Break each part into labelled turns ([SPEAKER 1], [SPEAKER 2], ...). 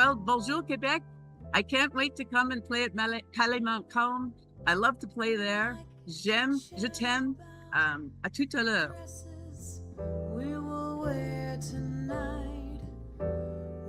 [SPEAKER 1] Well, bonjour Quebec. I can't wait to come and play at Palais Montcalm. I love to play there. J'aime, je t'aime. À tout à l'heure.
[SPEAKER 2] We will wear tonight.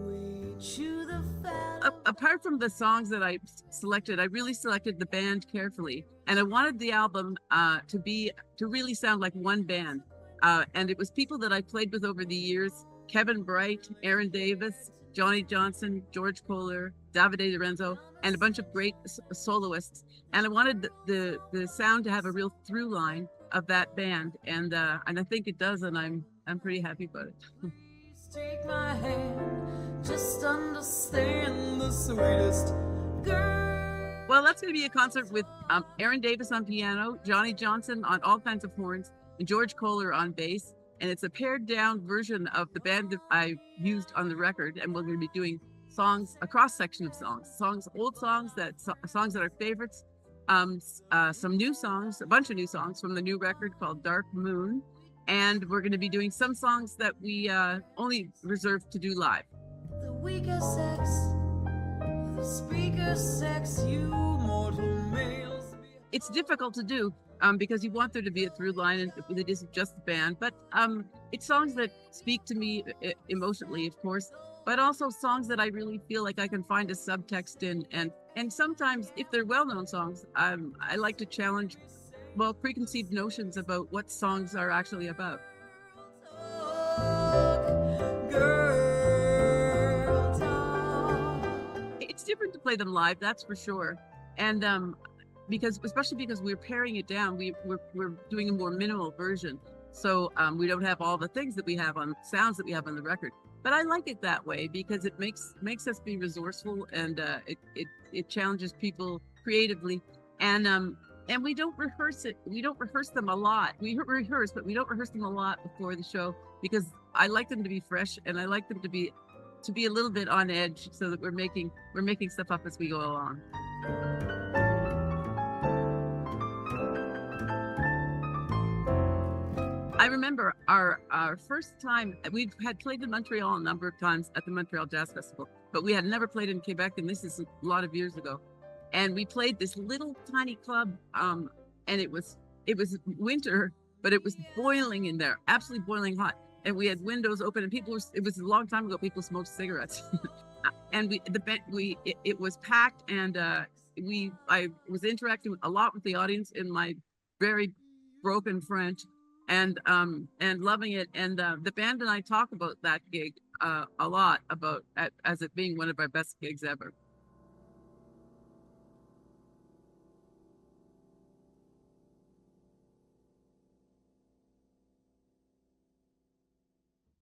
[SPEAKER 2] We chew the fat.
[SPEAKER 1] Apart from the songs that I selected, I really selected the band carefully, and I wanted the album to really sound like one band. And it was people that I played with over the years: Kevin Bright, Aaron Davis, Johnny Johnson, George Kohler, Davide Lorenzo, and a bunch of great soloists. And I wanted the sound to have a real through line of that band, and I think it does, and I'm pretty happy about it.
[SPEAKER 2] Please take my hand, just understand the sweetest girl.
[SPEAKER 1] Well, that's going to be a concert with Aaron Davis on piano, Johnny Johnson on all kinds of horns, and George Kohler on bass. And it's a pared down version of the band that I used on the record. And we're going to be doing songs, a cross section of songs, old songs, songs that are favorites, some new songs, a bunch of new songs from the new record called Dark Moon. And we're going to be doing some songs that we only reserved to do live.
[SPEAKER 2] The weaker sex, the speaker sex, you mortal males.
[SPEAKER 1] It's difficult to do because you want there to be a through line, and it isn't just the band, but it's songs that speak to me emotionally, of course, but also songs that I really feel like I can find a subtext in. And sometimes, if they're well-known songs, I like to challenge, preconceived notions about what songs are actually about.
[SPEAKER 2] Girl talk.
[SPEAKER 1] It's different to play them live, that's for sure. And especially because we're paring it down, we're doing a more minimal version. So we don't have all the things that we have on sounds that we have on the record. But I like it that way because it makes us be resourceful, and it challenges people creatively. And we don't rehearse it. We don't rehearse them a lot. We rehearse, but we don't rehearse them a lot before the show because I like them to be fresh, and I like them to be a little bit on edge, so that we're making stuff up as we go along. I remember our first time. We had played in Montreal a number of times at the Montreal Jazz Festival, but we had never played in Quebec, and this is a lot of years ago. And we played this little tiny club, and it was winter, but it was boiling in there, absolutely boiling hot. And we had windows open, and it was a long time ago, people smoked cigarettes. And it was packed, and I was interacting a lot with the audience in my very broken French, and loving it. And the band and I talk about that gig a lot, as it being one of our best gigs ever.